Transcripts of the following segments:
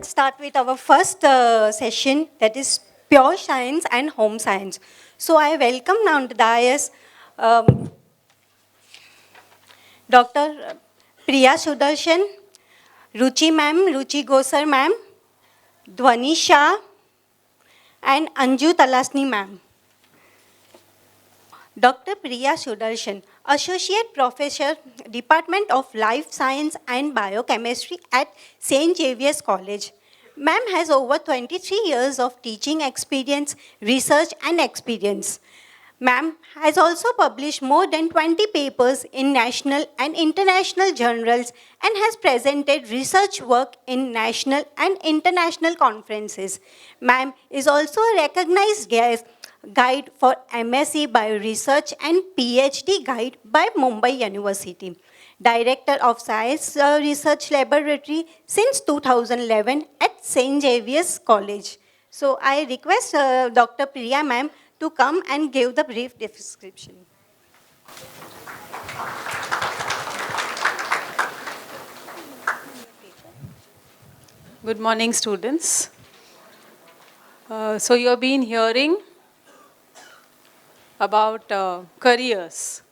let's start with our first session, that is pure science and home science. So I welcome now the dais Dr. Priya Sudarshan, Ruchi ma'am, Ruchi Gosar ma'am, Dhwani Shah, and Anju Talasni ma'am. Dr. Priya Sudarshan, Associate Professor, Department of Life Science and Biochemistry at St. Xavier's College. Ma'am has over 23 years of teaching experience, research and experience. Ma'am has also published more than 20 papers in national and international journals and has presented research work in national and international conferences. Ma'am is also a recognized guest guide for MSc Bioresearch and PhD guide by Mumbai University. Director of Science Research Laboratory since 2011 at St. Xavier's College. So I request Dr. Priya ma'am to come and give the brief description. Good morning, students. So you have been hearing about careers.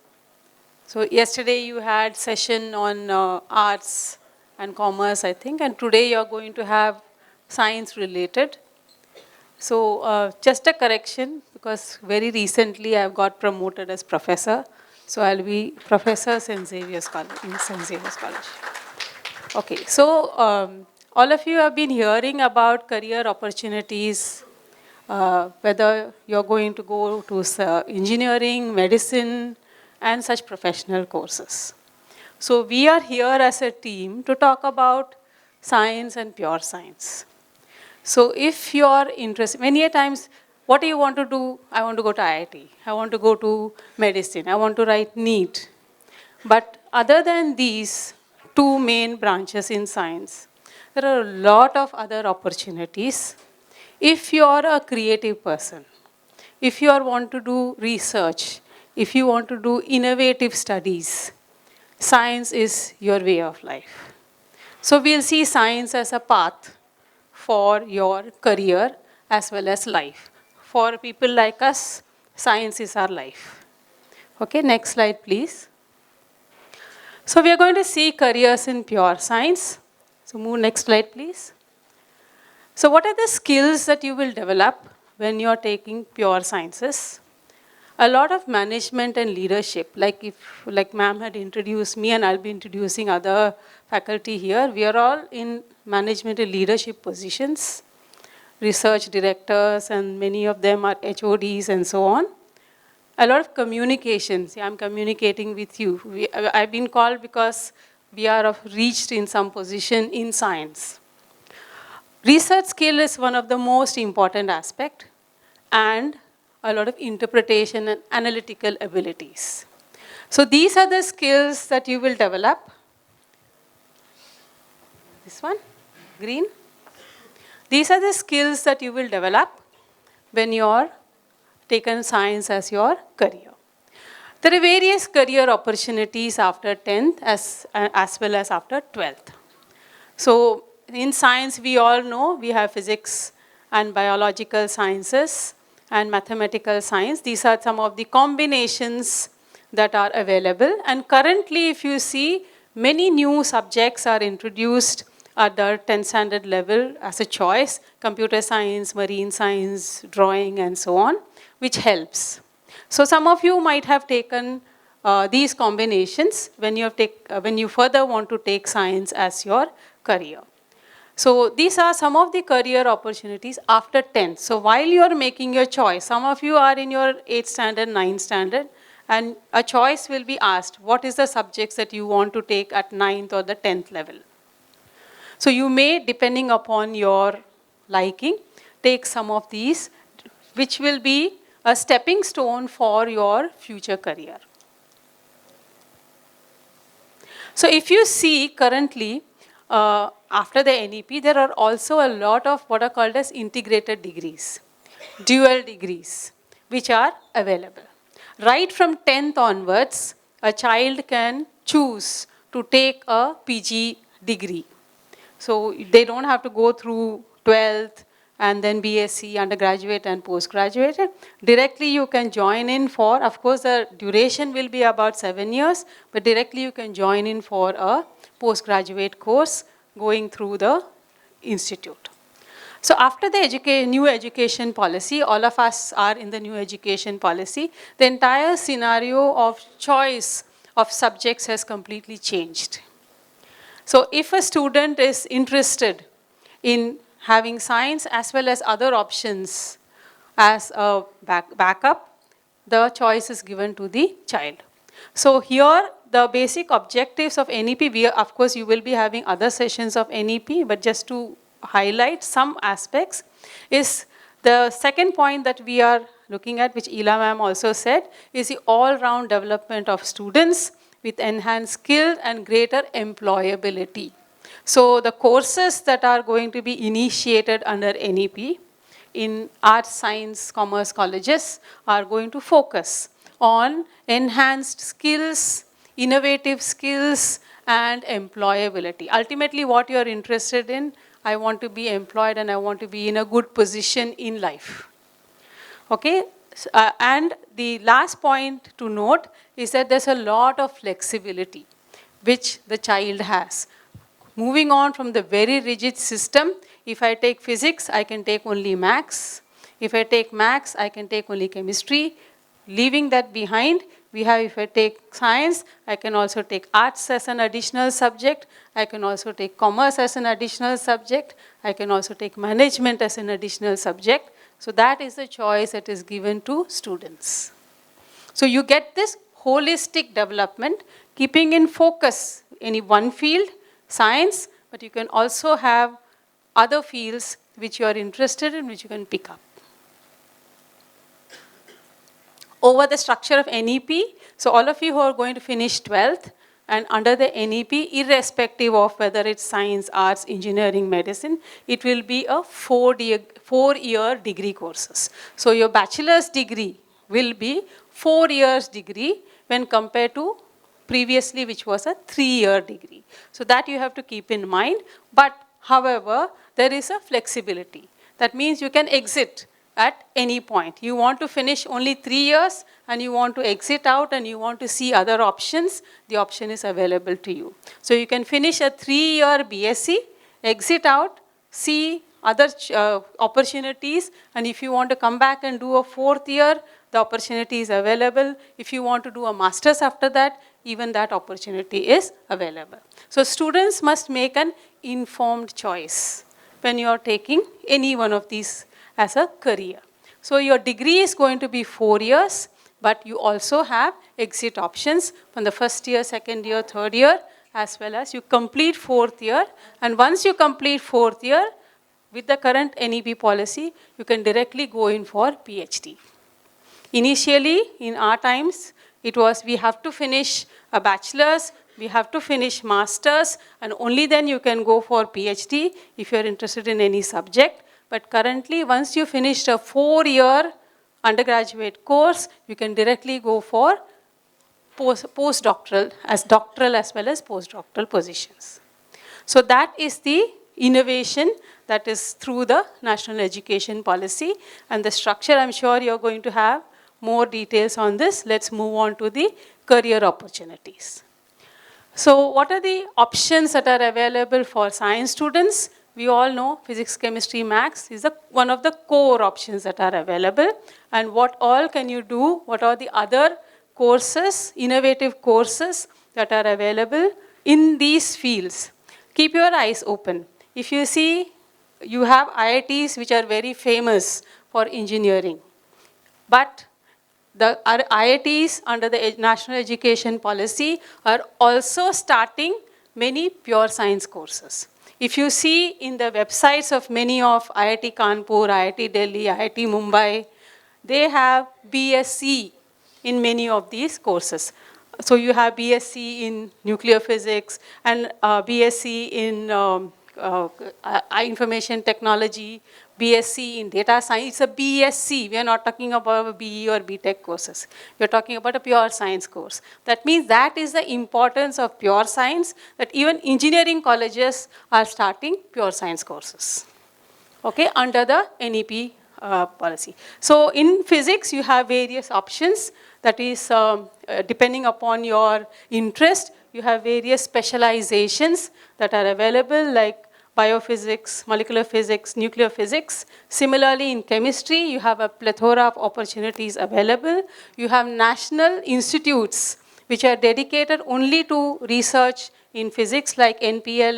So yesterday you had session on arts and commerce, I think, and today you are going to have science related. So just a correction, because very recently I have got promoted as professor. So I'll be professor in St. Xavier's College. Okay, so all of you have been hearing about career opportunities, whether you're going to go to engineering, medicine, and such professional courses. So we are here as a team to talk about science and pure science. So if you're interested, many a times, what do you want to do? I want to go to IIT. I want to go to medicine. I want to write NEET. But other than these two main branches in science, there are a lot of other opportunities. If you are a creative person, if you want to do research, if you want to do innovative studies, science is your way of life. So we'll see science as a path for your career as well as life. For people like us, science is our life. Okay, next slide, please. So we are going to see careers in pure science. So move next slide, please. So what are the skills that you will develop when you're taking pure sciences? A lot of management and leadership, like ma'am had introduced me and I'll be introducing other faculty here. We are all in management and leadership positions, research directors, and many of them are HODs and so on. A lot of communications. I'm communicating with you. I've been called because we are reached in some position in science. Research skill is one of the most important aspect, and a lot of interpretation and analytical abilities. So these are the skills that you will develop. This one, green. These are the skills that you will develop when you're taken science as your career. There are various career opportunities after 10th as well as after 12th. So in science, we all know we have physics and biological sciences and mathematical science. These are some of the combinations that are available. And currently, if you see, many new subjects are introduced at the 10th standard level as a choice: computer science, marine science, drawing, and so on, which helps. So some of you might have taken these combinations when you further want to take science as your career. So these are some of the career opportunities after 10th. So while you are making your choice, some of you are in your 8th standard, 9th standard, and a choice will be asked, what is the subjects that you want to take at 9th or the 10th level? So you may, depending upon your liking, take some of these, which will be a stepping stone for your future career. So if you see currently, after the NEP, there are also a lot of what are called as integrated degrees, dual degrees, which are available. Right from 10th onwards, a child can choose to take a PG degree. So they don't have to go through 12th and then BSc, undergraduate and postgraduate. Directly you can join in for, of course the duration will be about 7 years, but directly you can join in for a postgraduate course going through the institute. So after the new education policy, all of us are in the new education policy, the entire scenario of choice of subjects has completely changed. So if a student is interested in having science as well as other options as a backup, the choice is given to the child. So here, the basic objectives of NEP, of course you will be having other sessions of NEP, but just to highlight some aspects, is the second point that we are looking at, which Ela ma'am also said, is the all-round development of students with enhanced skill and greater employability. So the courses that are going to be initiated under NEP in arts, science, commerce colleges are going to focus on enhanced skills, innovative skills, and employability. Ultimately, what you're interested in, I want to be employed and I want to be in a good position in life. Okay, and the last point to note is that there's a lot of flexibility which the child has. Moving on from the very rigid system, if I take physics, I can take only maths. If I take maths, I can take only chemistry. Leaving that behind, we have, if I take science, I can also take arts as an additional subject. I can also take commerce as an additional subject. I can also take management as an additional subject. So that is the choice that is given to students. So you get this holistic development, keeping in focus any one field, science, but you can also have other fields which you are interested in, which you can pick up. Over the structure of NEP, so all of you who are going to finish 12th and under the NEP, irrespective of whether it's science, arts, engineering, medicine, it will be a four-year degree courses. So your bachelor's degree will be 4 years degree when compared to previously which was a 3-year degree. So that you have to keep in mind. But however, there is a flexibility. That means you can exit at any point. You want to finish only 3 years and you want to exit out and you want to see other options, the option is available to you. So you can finish a 3-year BSc, exit out, see other opportunities, and if you want to come back and do a 4th year, the opportunity is available. If you want to do a master's after that, even that opportunity is available. So students must make an informed choice when you are taking any one of these as a career. So your degree is going to be 4 years, but you also have exit options from the 1st year, 2nd year, 3rd year, as well as you complete 4th year. And once you complete 4th year, with the current NEP policy, you can directly go in for PhD. Initially, in our times, it was we have to finish a bachelor's, we have to finish master's, and only then you can go for PhD if you're interested in any subject. But currently, once you finished a 4-year undergraduate course, you can directly go for postdoctoral, doctoral as well as postdoctoral positions. So that is the innovation that is through the National Education Policy. And the structure, I'm sure you're going to have more details on this. Let's move on to the career opportunities. So what are the options that are available for science students? We all know physics, chemistry, maths is one of the core options that are available. And what all can you do? What are the other courses, innovative courses that are available in these fields? Keep your eyes open. If you see, you have IITs which are very famous for engineering. But the IITs under the National Education Policy are also starting many pure science courses. If you see in the websites of many of IIT Kanpur, IIT Delhi, IIT Mumbai, they have BSc in many of these courses. So you have BSc in nuclear physics and BSc in information technology, BSc in data science. It's a BSc. We are not talking about a BE or BTech courses. We are talking about a pure science course. That means that is the importance of pure science, that even engineering colleges are starting pure science courses, okay, under the NEP policy. So in physics, you have various options. That is, depending upon your interest, you have various specializations that are available, like biophysics, molecular physics, nuclear physics. Similarly, in chemistry, you have a plethora of opportunities available. You have national institutes which are dedicated only to research in physics, like NPL,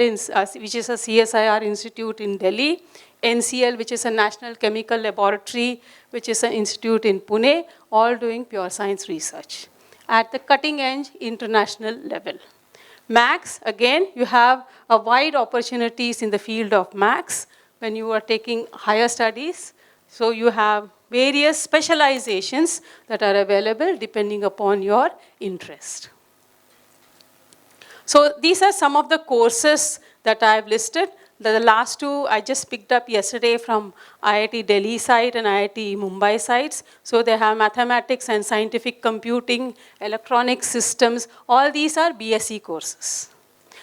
which is a CSIR institute in Delhi, NCL, which is a National Chemical Laboratory, which is an institute in Pune, all doing pure science research at the cutting edge international level. Max, again, you have a wide opportunities in the field of Max when you are taking higher studies. So you have various specializations that are available depending upon your interest. So these are some of the courses that I've listed. The last two I just picked up yesterday from IIT Delhi side and IIT Mumbai sides. So they have mathematics and scientific computing, electronic systems. All these are BSc courses.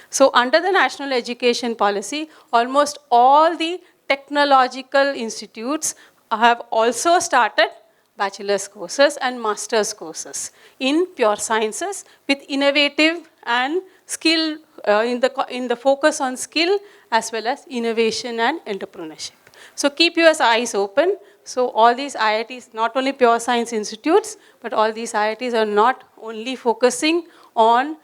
So under the National Education Policy, almost all the technological institutes have also started bachelor's courses and master's courses in pure sciences with innovative and skill, in the focus on skill as well as innovation and entrepreneurship. So keep your eyes open. So all these IITs, not only pure science institutes, but all these IITs are not only focusing on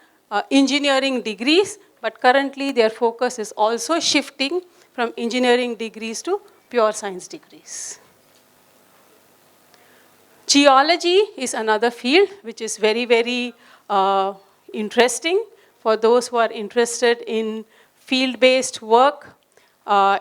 engineering degrees, but currently their focus is also shifting from engineering degrees to pure science degrees. Geology is another field which is very, very interesting for those who are interested in field-based work,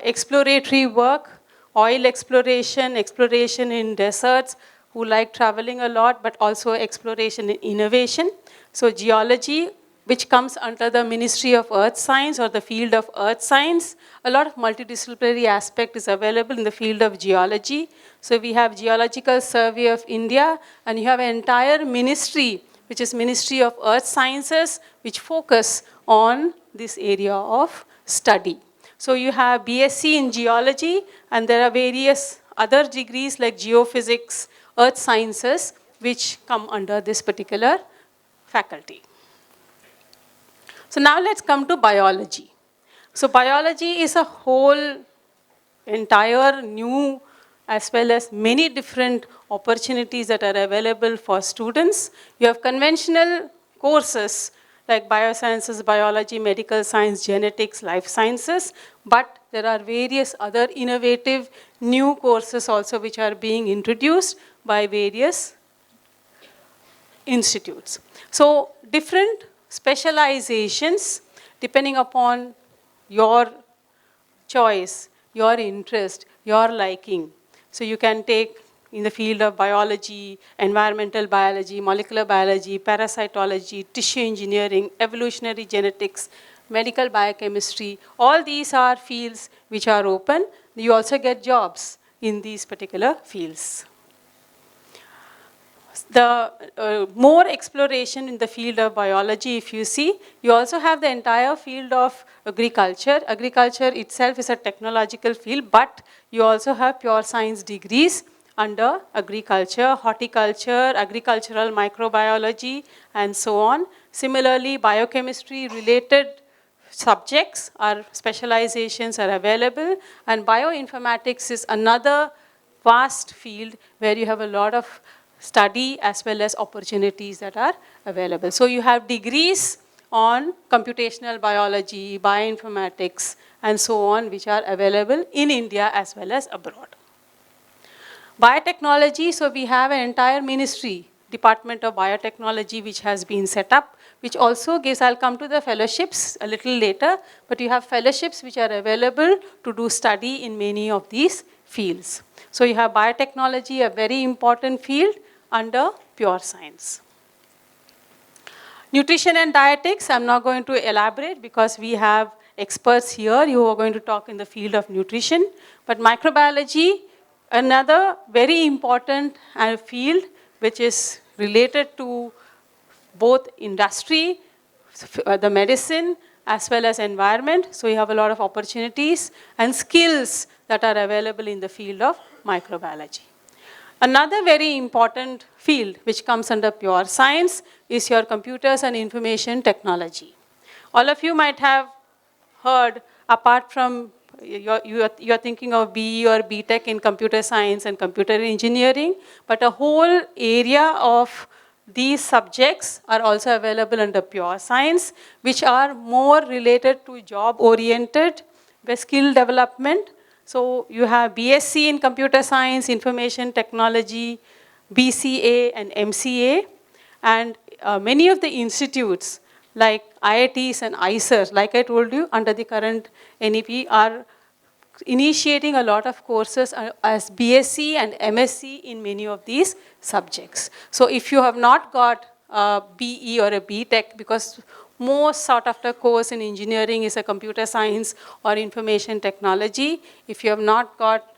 exploratory work, oil exploration, exploration in deserts, who like traveling a lot, but also exploration in innovation. So geology, which comes under the Ministry of Earth Science or the field of earth science. A lot of multidisciplinary aspect is available in the field of geology. So we have Geological Survey of India, and you have an entire ministry, which is Ministry of Earth Sciences, which focus on this area of study. So you have BSc in geology, and there are various other degrees like geophysics, earth sciences, which come under this particular faculty. So now let's come to biology. So biology is a whole entire new as well as many different opportunities that are available for students. You have conventional courses like biosciences, biology, medical science, genetics, life sciences, but there are various other innovative new courses also which are being introduced by various institutes. So different specializations depending upon your choice, your interest, your liking. So you can take in the field of biology, environmental biology, molecular biology, parasitology, tissue engineering, evolutionary genetics, medical biochemistry. All these are fields which are open. You also get jobs in these particular fields. The more exploration in the field of biology, if you see, you also have the entire field of agriculture. Agriculture itself is a technological field, but you also have pure science degrees under agriculture, horticulture, agricultural microbiology, and so on. Similarly, biochemistry related subjects or specializations are available, and bioinformatics is another vast field where you have a lot of study as well as opportunities that are available. So you have degrees on computational biology, bioinformatics, and so on, which are available in India as well as abroad. Biotechnology, so we have an entire ministry, Department of Biotechnology, which has been set up, which also gives, I'll come to the fellowships a little later, but you have fellowships which are available to do study in many of these fields. So you have biotechnology, a very important field under pure science. Nutrition and dietetics, I'm not going to elaborate because we have experts here. You are going to talk in the field of nutrition. But microbiology, another very important field which is related to both industry, the medicine, as well as environment. So you have a lot of opportunities and skills that are available in the field of microbiology. Another very important field which comes under pure science is your computers and information technology. All of you might have heard, apart from you're thinking of BE or BTech in computer science and computer engineering, but a whole area of these subjects are also available under pure science, which are more related to job-oriented skill development. So you have BSc in computer science, information technology, BCA and MCA, and many of the institutes like IITs and ICER, like I told you, under the current NEP, are initiating a lot of courses as BSc and MSc in many of these subjects. So if you have not got a BE or a BTech, because most sought after course in engineering is a computer science or information technology, if you have not got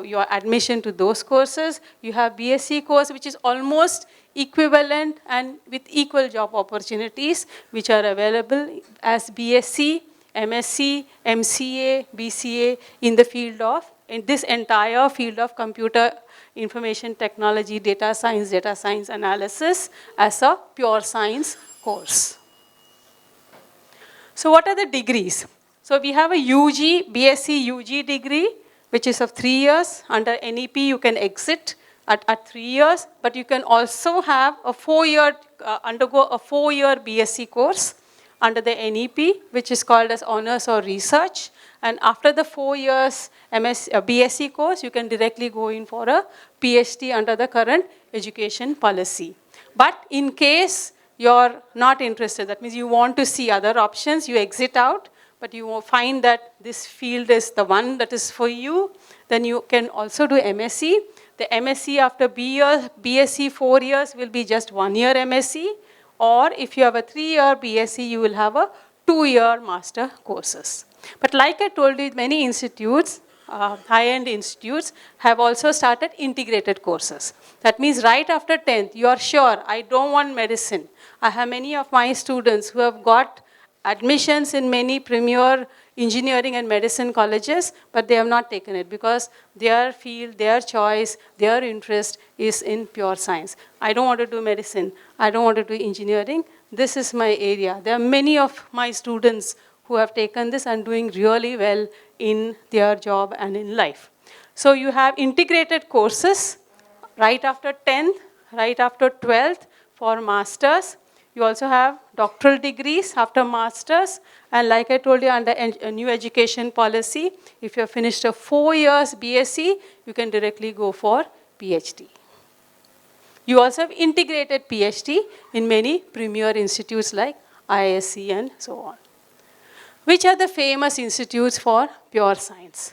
your admission to those courses, you have BSc course, which is almost equivalent and with equal job opportunities, which are available as BSc, MSc, MCA, BCA in the field of, in this entire field of computer information technology, data science analysis as a pure science course. So what are the degrees? So we have a UG, BSc UG degree, which is of 3 years. Under NEP, you can exit at 3 years, but you can also have a 4-year, undergo a 4-year BSc course under the NEP, which is called as honors or research. And after the 4 years BSc course, you can directly go in for a PhD under the current education policy. But in case you're not interested, that means you want to see other options, you exit out, but you will find that this field is the one that is for you, then you can also do MSc. The MSc after BSc 4 years will be just 1 year MSc, or if you have a 3-year BSc, you will have a 2-year master courses. But like I told you, many institutes, high-end institutes, have also started integrated courses. That means right after 10th, you are sure, I don't want medicine. I have many of my students who have got admissions in many premier engineering and medicine colleges, but they have not taken it because their field, their choice, their interest is in pure science. I don't want to do medicine. I don't want to do engineering. This is my area. There are many of my students who have taken this and doing really well in their job and in life. So you have integrated courses right after 10th, right after 12th for masters. You also have doctoral degrees after masters. And like I told you, under a new education policy, if you have finished a 4 years BSc, you can directly go for PhD. You also have integrated PhD in many premier institutes like IISc and so on. Which are the famous institutes for pure science?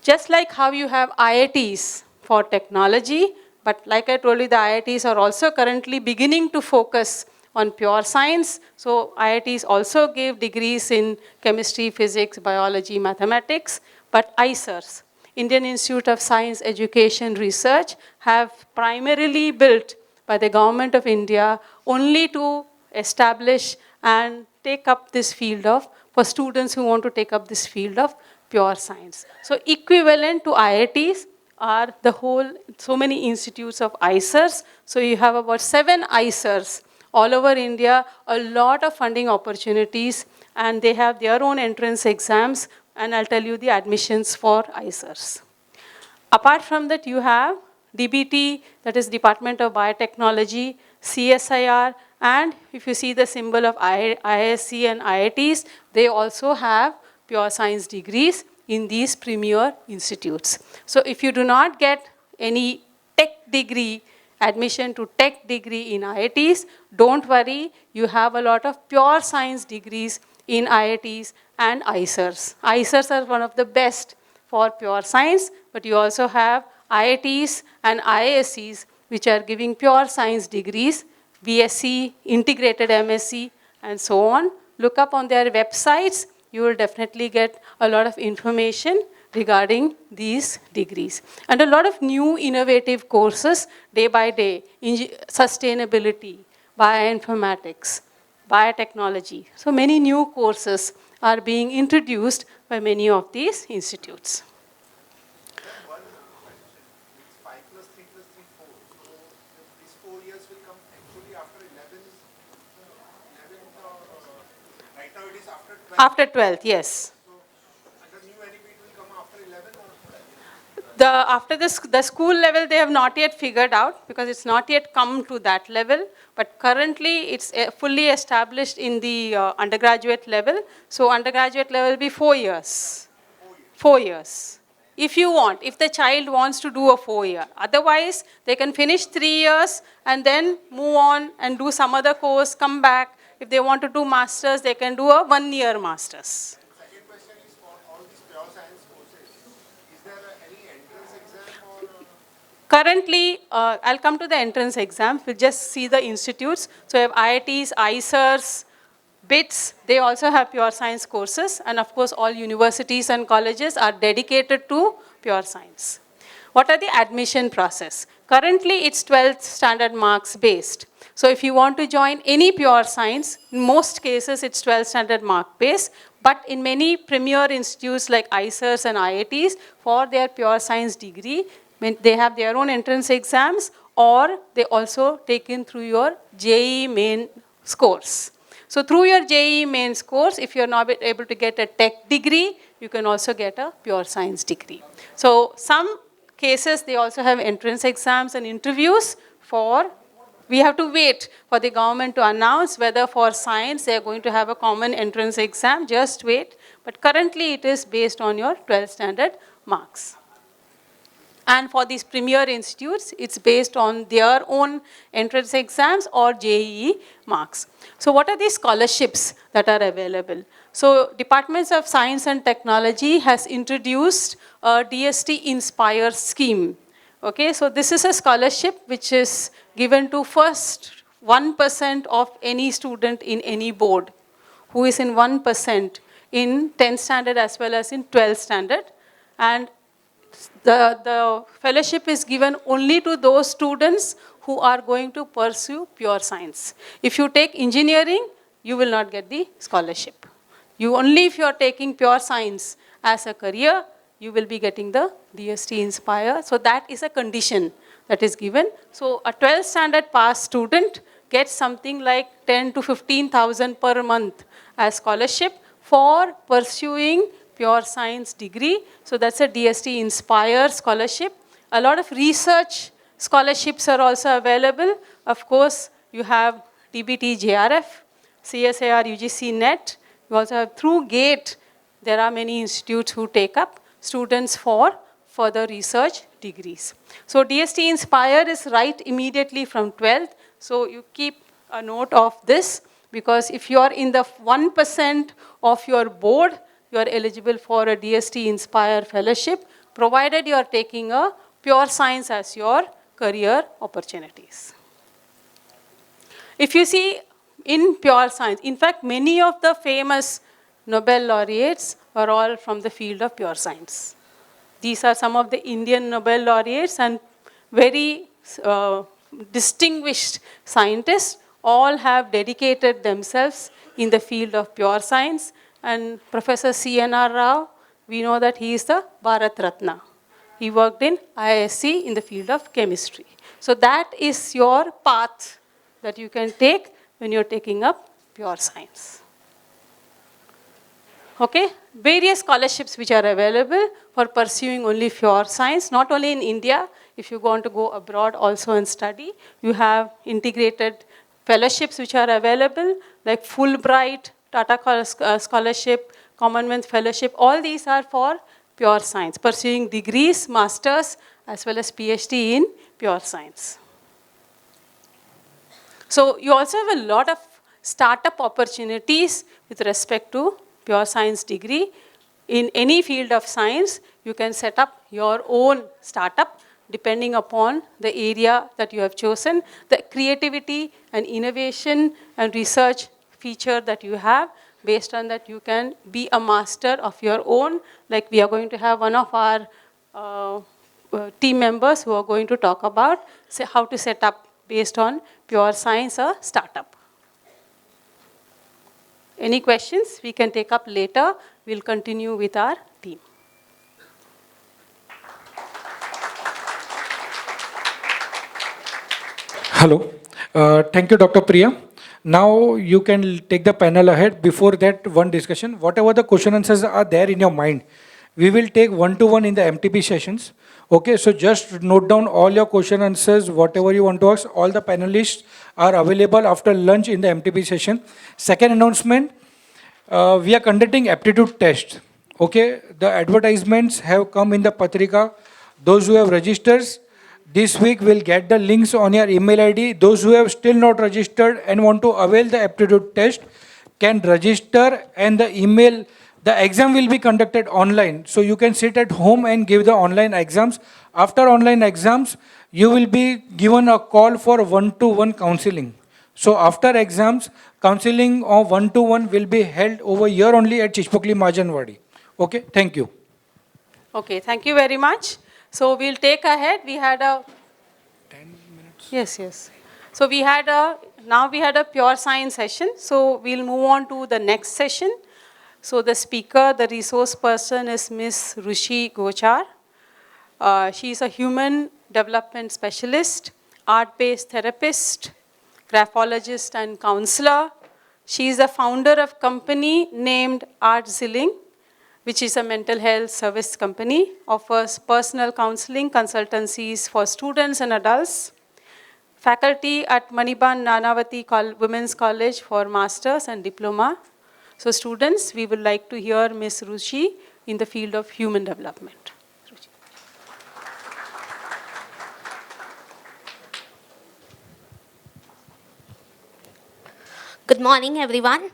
Just like how you have IITs for technology, but like I told you, the IITs are also currently beginning to focus on pure science. So IITs also give degrees in chemistry, physics, biology, mathematics, but ICERs, Indian Institute of Science Education Research, have primarily built by the government of India only to establish and take up this field of, for students who want to take up this field of pure science. So equivalent to IITs are the whole, so many institutes of ICERs. So you have about 7 ICERs all over India, a lot of funding opportunities, and they have their own entrance exams, and I'll tell you the admissions for ICERs. Apart from that, you have DBT, that is Department of Biotechnology, CSIR, and if you see the symbol of IISc and IITs, they also have pure science degrees in these premier institutes. So if you do not get any tech degree, admission to tech degree in IITs, don't worry, you have a lot of pure science degrees in IITs and ICERs. ICERs are one of the best for pure science, but you also have IITs and IIScs which are giving pure science degrees, BSc, integrated MSc, and so on. look up on their websites. You will definitely get a lot of information regarding these degrees. And a lot of new innovative courses day by day, sustainability, bioinformatics, biotechnology. So many new courses are being introduced by many of these institutes. One question. It's 5 plus 3 plus 3, 4. So these 4 years will come actually after 11th, right now it is after 12th. After 12th, yes. So, and the new NEP it will come after 11 or? After the school level, they have not yet figured out because it's not yet come to that level. But currently, it's fully established in the undergraduate level. So undergraduate level will be 4 years. 4 years. If you want, if the child wants to do a 4-year. Otherwise, they can finish 3 years and then move on and do some other course, come back. If they want to do masters, they can do a 1-year masters. Second question is for all these pure science courses, is there any entrance exam or? Currently, I'll come to the entrance exam. We'll just see the institutes. So we have IITs, ICERs, BITS. They also have pure science courses. And of course, all universities and colleges are dedicated to pure science. What are the admission process? Currently, it's 12th standard marks based. So if you want to join any pure science, in most cases, it's 12th standard mark based. But in many premier institutes like ICERs and IITs, for their pure science degree, they have their own entrance exams, or they also take in through your JEE main scores. So through your JEE main scores, if you're not able to get a tech degree, you can also get a pure science degree. So some cases, they also have entrance exams and interviews for, we have to wait for the government to announce whether for science they are going to have a common entrance exam, just wait. But currently it is based on your 12th standard marks. And for these premier institutes, it's based on their own entrance exams or JEE marks. So what are these scholarships that are available? So Departments of Science and Technology has introduced a DST Inspire scheme. Okay, so this is a scholarship which is given to first 1% of any student in any board who is in 1% in 10th standard as well as in 12th standard. And the fellowship is given only to those students who are going to pursue pure science. If you take engineering, you will not get the scholarship. Only if you are taking pure science as a career, you will be getting the DST Inspire. So that is a condition that is given. So a 12th standard pass student gets something like 10 to 15,000 per month as scholarship for pursuing pure science degree. So that's a DST Inspire scholarship. A lot of research scholarships are also available. Of course, you have DBT JRF, CSIR UGC NET. You also have through GATE, there are many institutes who take up students for further research degrees. So DST Inspire is right immediately from 12th. So you keep a note of this, because if you are in the 1% of your board, you are eligible for a DST Inspire fellowship, provided you are taking a pure science as your career opportunities. If you see in pure science, in fact, many of the famous Nobel laureates are all from the field of pure science. These are some of the Indian Nobel laureates and very distinguished scientists, all have dedicated themselves in the field of pure science. And Professor C.N.R. Rao, we know that he is the Bharat Ratna. He worked in IISc in the field of chemistry. So that is your path that you can take when you're taking up pure science. Okay, various scholarships which are available for pursuing only pure science, not only in India. If you want to go abroad also and study, you have integrated fellowships which are available, like Fulbright, Tata Scholarship, Commonwealth Fellowship. All these are for pure science, pursuing degrees, masters, as well as PhD in pure science. So you also have a lot of startup opportunities with respect to pure science degree. In any field of science, you can set up your own startup depending upon the area that you have chosen, the creativity and innovation and research feature that you have. Based on that, you can be a master of your own. Like we are going to have one of our team members who are going to talk about how to set up based on pure science a startup. Any questions we can take up later. We'll continue with our team. Hello. Thank you, Dr. Priya. Now you can take the panel ahead. Before that, one discussion. Whatever the question answers are there in your mind, we will take one-to-one in the MTP sessions. Okay, so just note down all your question answers, whatever you want to ask. All the panelists are available after lunch in the MTP session. Second announcement, we are conducting aptitude test. Okay, the advertisements have come in the Patrika. Those who have registered this week will get the links on your email ID. Those who have still not registered and want to avail the aptitude test can register, and the exam will be conducted online. So you can sit at home and give the online exams. After online exams, you will be given a call for one-to-one counseling. So after exams, counseling of one-to-one will be held over here only at Chichpokli Majanwadi. Okay, thank you. Okay, thank you very much. So we'll take ahead. We had a 10 minutes. Yes. So now we had a pure science session. So we'll move on to the next session. So the speaker, the resource person is Miss Rushi Gochar. She is a human development specialist, art-based therapist, graphologist and counselor. She is the founder of company named Art Zilling, which is a mental health service company, offers personal counseling consultancies for students and adults. Faculty at Maniban Nanavati Women's College for Masters and Diploma. So students, we would like to hear Ms. Rushi in the field of human development. Good morning, everyone.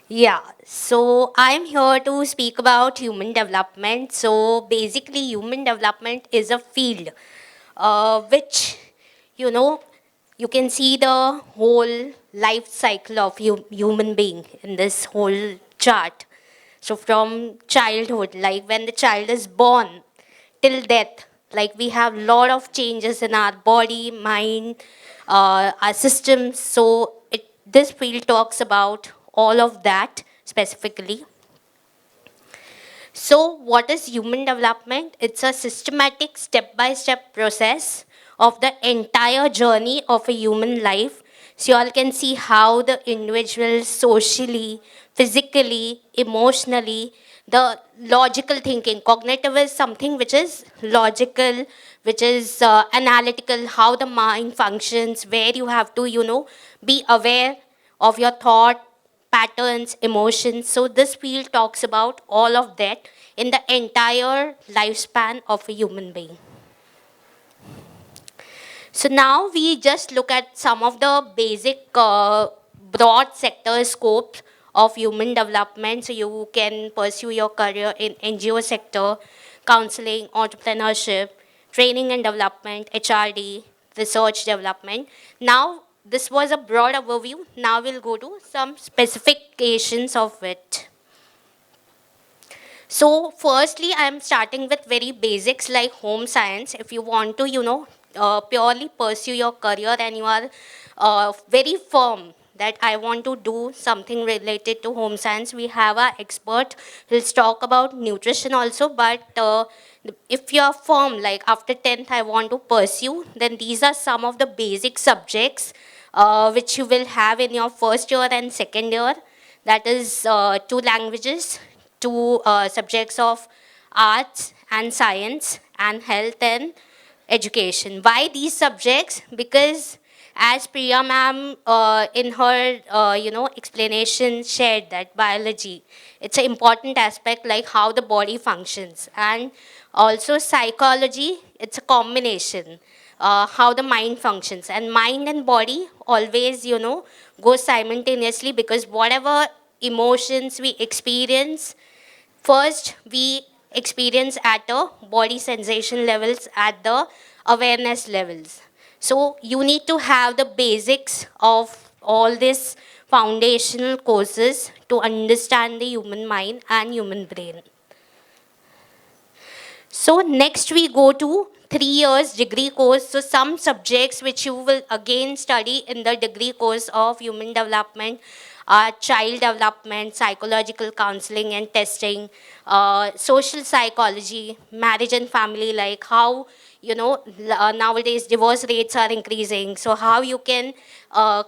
Yeah, so I'm here to speak about human development. So basically, human development is a field which, you can see the whole life cycle of human being in this whole chart. So from childhood, like when the child is born till death, like we have a lot of changes in our body, mind, our systems. So this field talks about all of that specifically. So what is human development? It's a systematic step-by-step process of the entire journey of a human life. So you all can see how the individual socially, physically, emotionally, the logical thinking, cognitive is something which is logical, which is analytical, how the mind functions, where you have to, be aware of your thought, patterns, emotions. So this field talks about all of that in the entire lifespan of a human being. So now we just look at some of the basic broad sector scopes of human development. So you can pursue your career in NGO sector, counseling, entrepreneurship, training and development, HRD, research development. Now, this was a broad overview. Now we'll go to some specifications of it. So firstly, I'm starting with very basics like home science. If you want to, purely pursue your career and you are very firm that I want to do something related to home science, we have our expert. He'll talk about nutrition also, but if you're firm, like after 10th I want to pursue, then these are some of the basic subjects which you will have in your first year and second year. That is 2 languages, 2 subjects of arts and science and health and education. Why these subjects? Because as Priya ma'am in her explanation shared that biology, it's an important aspect like how the body functions, and also psychology, it's a combination. How the mind functions, and mind and body always go simultaneously, because whatever emotions we experience, first we experience at the body sensation levels, at the awareness levels. So you need to have the basics of all this foundational courses to understand the human mind and human brain. So next we go to 3 years degree course. So some subjects which you will again study in the degree course of human development are child development, psychological counseling and testing, social psychology, marriage and family, like how, nowadays divorce rates are increasing. So how you can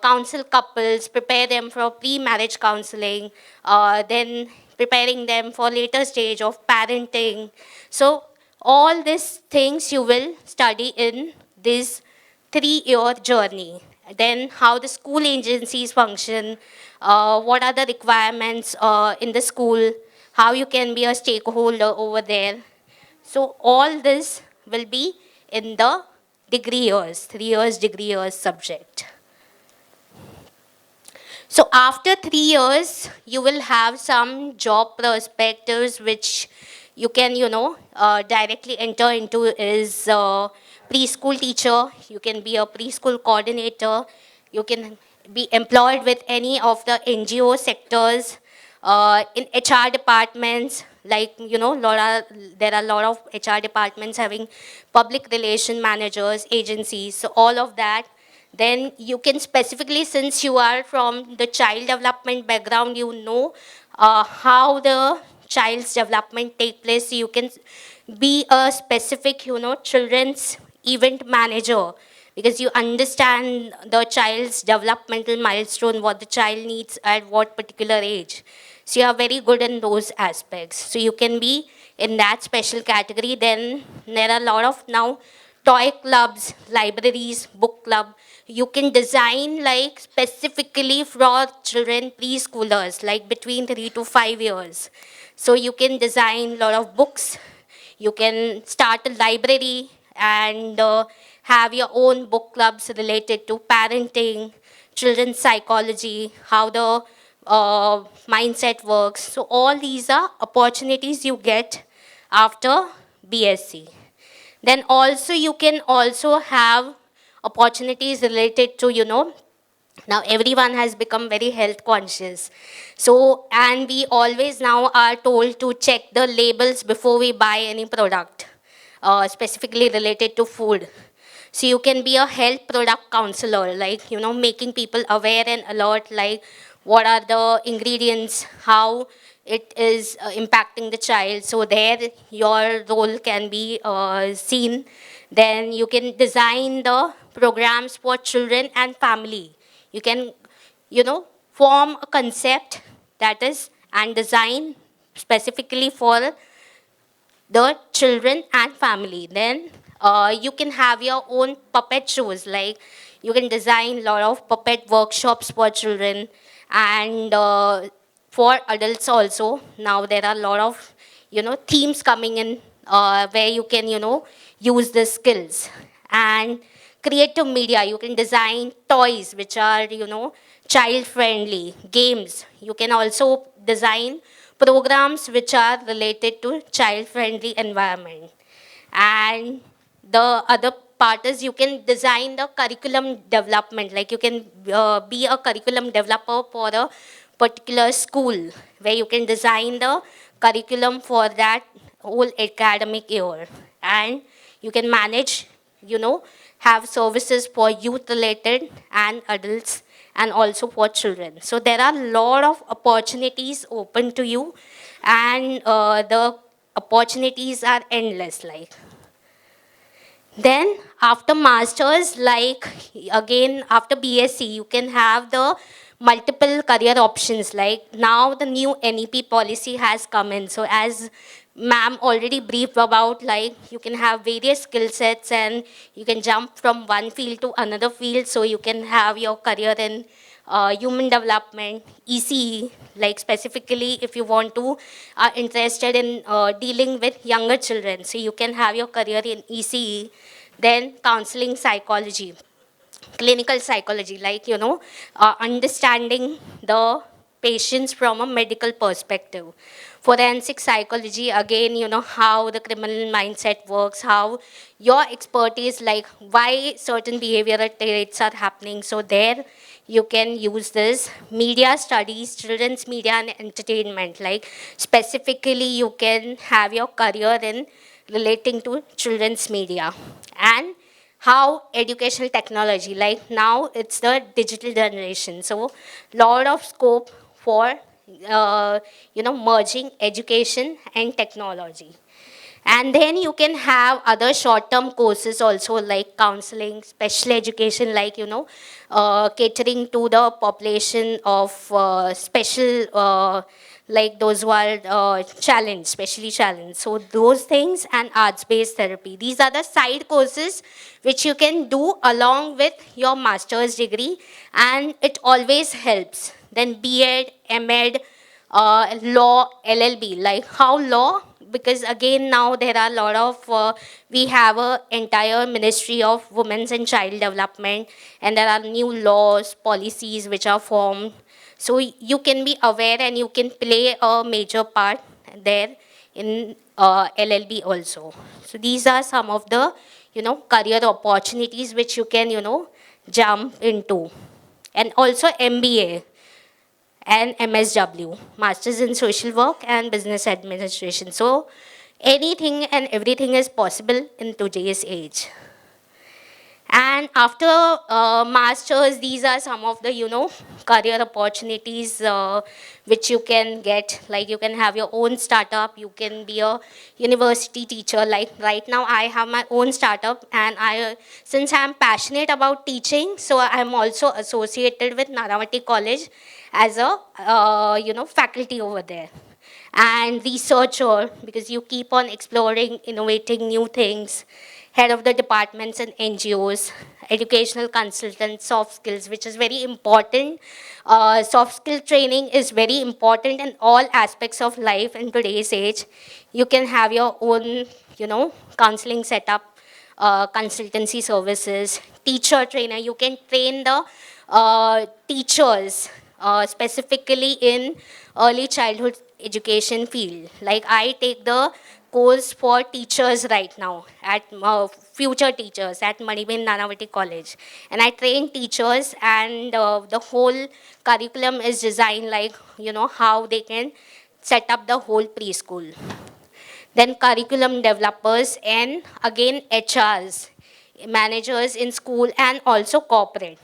counsel couples, prepare them for pre-marriage counseling, then preparing them for later stage of parenting. So all these things you will study in this 3-year journey. Then how the school agencies function, what are the requirements in the school, how you can be a stakeholder over there. So all this will be in the degree years, 3 years degree years subject. So after 3 years, you will have some job perspectives which you can, directly enter into is preschool teacher. You can be a preschool coordinator. You can be employed with any of the NGO sectors, in HR departments, like, there are a lot of HR departments having public relation managers, agencies, so all of that. Then you can specifically, since you are from the child development background, you know how the child's development take place. So you can be a specific, children's event manager, because you understand the child's developmental milestone, what the child needs at what particular age. So you are very good in those aspects. So you can be in that special category. Then there are a lot of now toy clubs, libraries, book club. You can design like specifically for children, preschoolers, like between 3 to 5 years. So you can design a lot of books. You can start a library and have your own book clubs related to parenting, children's psychology, how the mindset works. So all these are opportunities you get after BSc. Then also you can also have opportunities related to, now everyone has become very health conscious. So, and we always now are told to check the labels before we buy any product, specifically related to food. So you can be a health product counselor, like, making people aware and alert, like what are the ingredients, how it is impacting the child. So there your role can be seen. Then you can design the programs for children and family. You can, form a concept that is and design specifically for the children and family. Then you can have your own puppet shows, like you can design a lot of puppet workshops for children and for adults also. Now there are a lot of, themes coming in where you can, use the skills. And creative media, you can design toys which are, child friendly, games. You can also design programs which are related to child friendly environment. And the other part is you can design the curriculum development, like you can be a curriculum developer for a particular school, where you can design the curriculum for that whole academic year. And you can manage, have services for youth related and adults, and also for children. So there are a lot of opportunities open to you, and the opportunities are endless, like. Then after masters, like again after BSc, you can have the multiple career options. Like now the new NEP policy has come in. So as ma'am already briefed about, like you can have various skill sets and you can jump from one field to another field. So you can have your career in human development, ECE, like specifically if you want to, are interested in dealing with younger children. So you can have your career in ECE. Then counseling psychology, clinical psychology, like, understanding the patients from a medical perspective. Forensic psychology, again, how the criminal mindset works, how your expertise, like why certain behavioral traits are happening. So there you can use this. Media studies, children's media and entertainment, like specifically you can have your career in relating to children's media. And how educational technology, like now it's the digital generation, so lot of scope for merging education and technology. And then you can have other short-term courses also, like counseling, special education, like, catering to the population of special, like those who are challenged, specially challenged. So those things, and arts-based therapy. These are the side courses which you can do along with your master's degree, and it always helps. Then B.Ed, M.Ed, law, LLB, like how law, because again now there are a lot of, we have a entire Ministry of Women's and Child Development, and there are new laws, policies which are formed. So you can be aware and you can play a major part there in LLB also. So these are some of the, career opportunities which you can, jump into. And also MBA and MSW, Masters in Social Work and Business Administration. So anything and everything is possible in today's age. And after masters, these are some of the, career opportunities which you can get. Like you can have your own startup, you can be a university teacher. Like right now I have my own startup, and since I'm passionate about teaching, so I'm also associated with Nanavati College as a, faculty over there. And researcher, because you keep on exploring, innovating new things. Head of the departments and NGOs, educational consultant, soft skills, which is very important. Soft skill training is very important in all aspects of life in today's age. You can have your own, counseling setup, consultancy services, teacher trainer. You can train the teachers specifically in early childhood education field. Like I take the course for teachers right now, at future teachers at Manibin Nanavati College. And I train teachers, and the whole curriculum is designed like, how they can set up the whole preschool. Then curriculum developers, and again HRs, managers in school and also corporate.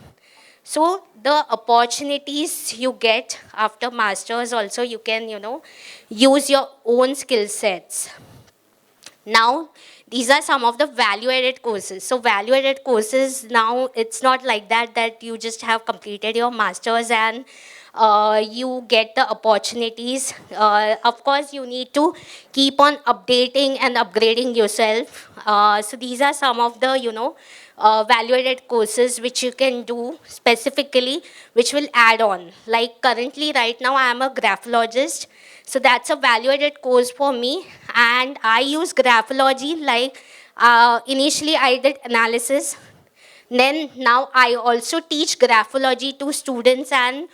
So the opportunities you get after masters also, you can, use your own skill sets. Now, these are some of the value-added courses. So value-added courses, now it's not like that you just have completed your master's and you get the opportunities. Of course, you need to keep on updating and upgrading yourself. So these are some of the, value-added courses which you can do specifically, which will add on. Like currently, right now, I am a graphologist. So that's a value-added course for me. And I use graphology, like initially I did analysis. Then now I also teach graphology to students and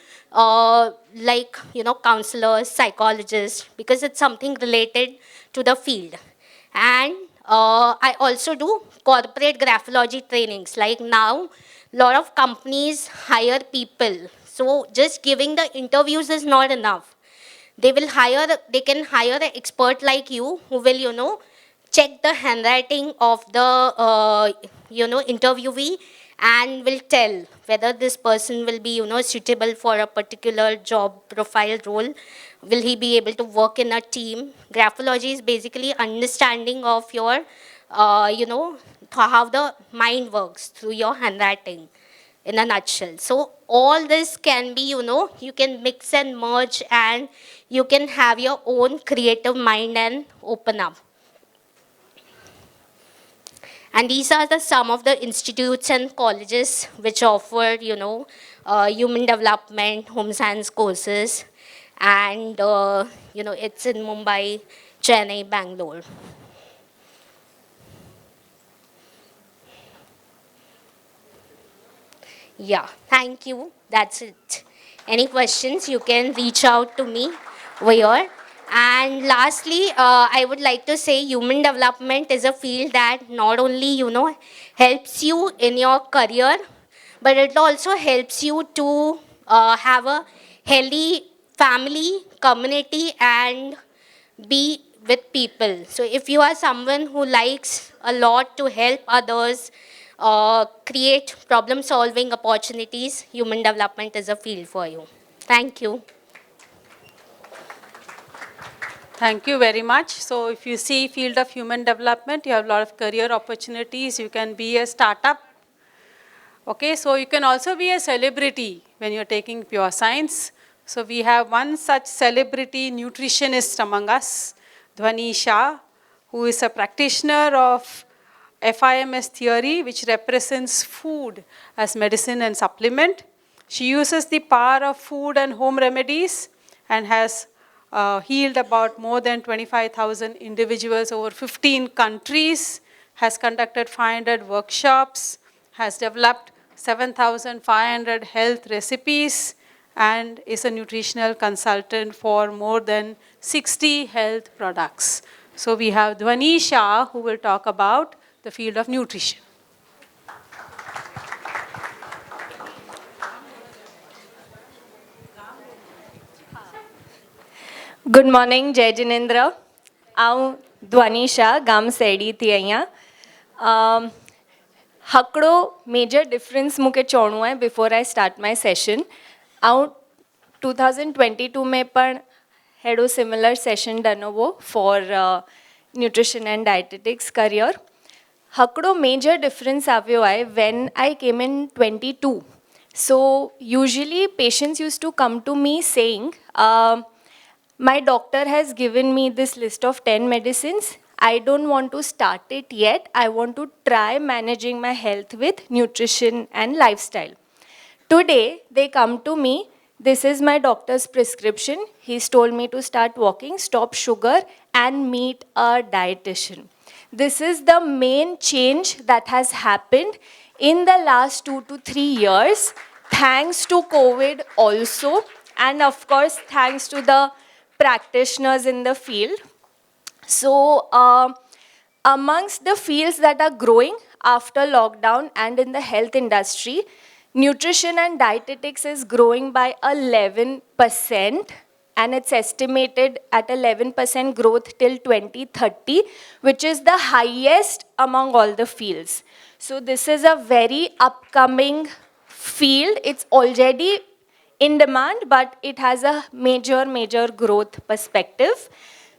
counselors, psychologists, because it's something related to the field. And I also do corporate graphology trainings. Like now, a lot of companies hire people. So just giving the interviews is not enough. They can hire an expert like you who will, check the handwriting of the, interviewee, and will tell whether this person will be, suitable for a particular job profile role. Will he be able to work in a team? Graphology is basically understanding of your, how the mind works through your handwriting in a nutshell. So all this can be, you can mix and merge, and you can have your own creative mind and open up. And these are some of the institutes and colleges which offer, human development, home science courses. And, it's in Mumbai, Chennai, Bangalore. Yeah, thank you. That's it. Any questions, you can reach out to me over here. And lastly, I would like to say human development is a field that not only, helps you in your career, but it also helps you to have a healthy family, community, and be with people. So if you are someone who likes a lot to help others, create problem solving opportunities, human development is a field for you. Thank you. Thank you very much. So if you see field of human development, you have a lot of career opportunities. You can be a startup. Okay, so you can also be a celebrity when you're taking pure science. So we have one such celebrity nutritionist among us, Dhwani Shah, who is a practitioner of FIMS theory, which represents food as medicine and supplement. She uses the power of food and home remedies and has healed about more than 25,000 individuals over 15 countries, has conducted 500 workshops, has developed 7,500 health recipes, and is a nutritional consultant for more than 60 health products. So we have Dhwani Shah, who will talk about the field of nutrition. Good morning જય જિનેન્દ્ર આઉં ધ્વની શાહ ગામ સેડીથી અહીંયા હકડો major difference મૂકે ચોણું आहे before I start my session આઉં 2022 में પણ हेड़ो सिमिलर सेशन डनो वो for nutrition and dietetics career हकड़ो मेजर डिफरेंस आव्यो आहे when I came in 22 so usually patients use to come to me saying my doctor has given me this list of 10 medicines. I don't want to start it yet. I want to try managing my health with nutrition and lifestyle. Today, they come to me. This is my doctor's prescription. He's told me to start walking, stop sugar, and meet a dietitian. This is the main change that has happened in the last 2 to 3 years, thanks to COVID also, and of course, thanks to the practitioners in the field. So amongst the fields that are growing after lockdown and in the health industry, nutrition and dietetics is growing by 11%, and it's estimated at 11% growth till 2030, which is the highest among all the fields. So this is a very upcoming field. It's already in demand, but it has a major growth perspective.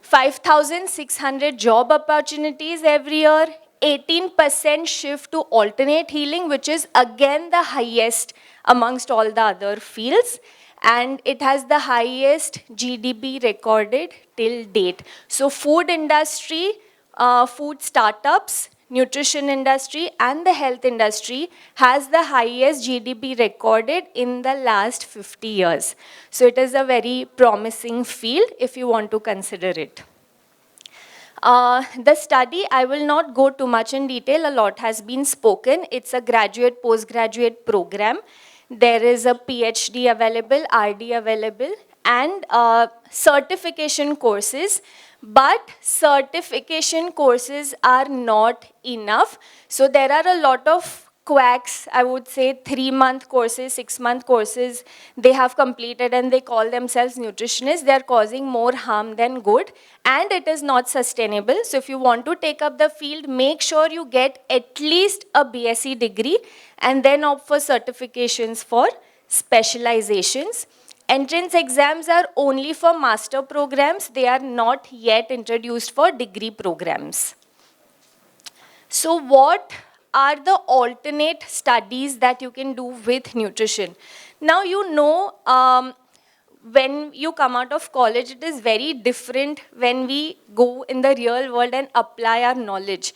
5,600 job opportunities every year, 18% shift to alternate healing, which is again the highest amongst all the other fields, and it has the highest GDP recorded till date. So food industry, food startups, nutrition industry and the health industry has the highest GDP recorded in the last 50 years. So it is a very promising field if you want to consider it. The study, I will not go too much in detail, a lot has been spoken. It's a graduate, postgraduate program. There is a PhD available, RD available, and certification courses. But certification courses are not enough. So there are a lot of quacks, I would say 3-month courses, 6-month courses they have completed and they call themselves nutritionists. They are causing more harm than good, and it is not sustainable. So if you want to take up the field, make sure you get at least a BSc degree and then opt for certifications for specializations. Entrance exams are only for master programs. They are not yet introduced for degree programs. So what are the alternate studies that you can do with nutrition? Now you know when you come out of college, it is very different when we go in the real world and apply our knowledge.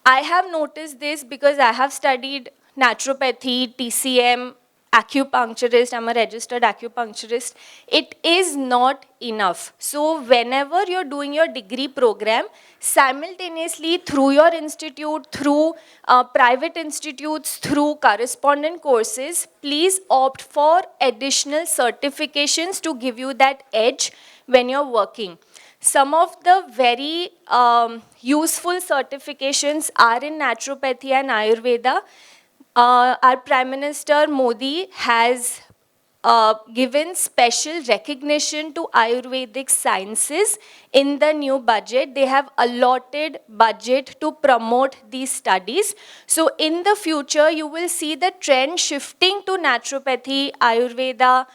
I have noticed this because I have studied naturopathy, TCM, acupuncturist, I'm a registered acupuncturist. It is not enough. So whenever you're doing your degree program, simultaneously through your institute, through private institutes, through correspondent courses, please opt for additional certifications to give you that edge when you're working. Some of the very useful certifications are in naturopathy and Ayurveda. our Prime Minister Modi has given special recognition to Ayurvedic sciences in the new budget. They have allotted budget to promote these studies. So in the future, you will see the trend shifting to naturopathy, Ayurveda,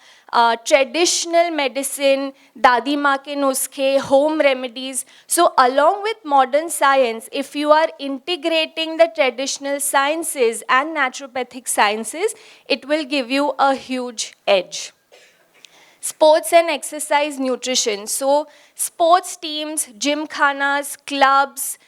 traditional medicine, dadi maa ke nuskhe, home remedies. So along with modern science, if you are integrating the traditional sciences and naturopathic sciences, it will give you a huge edge. Sports and exercise nutrition. So sports teams, gymkhanas, clubs,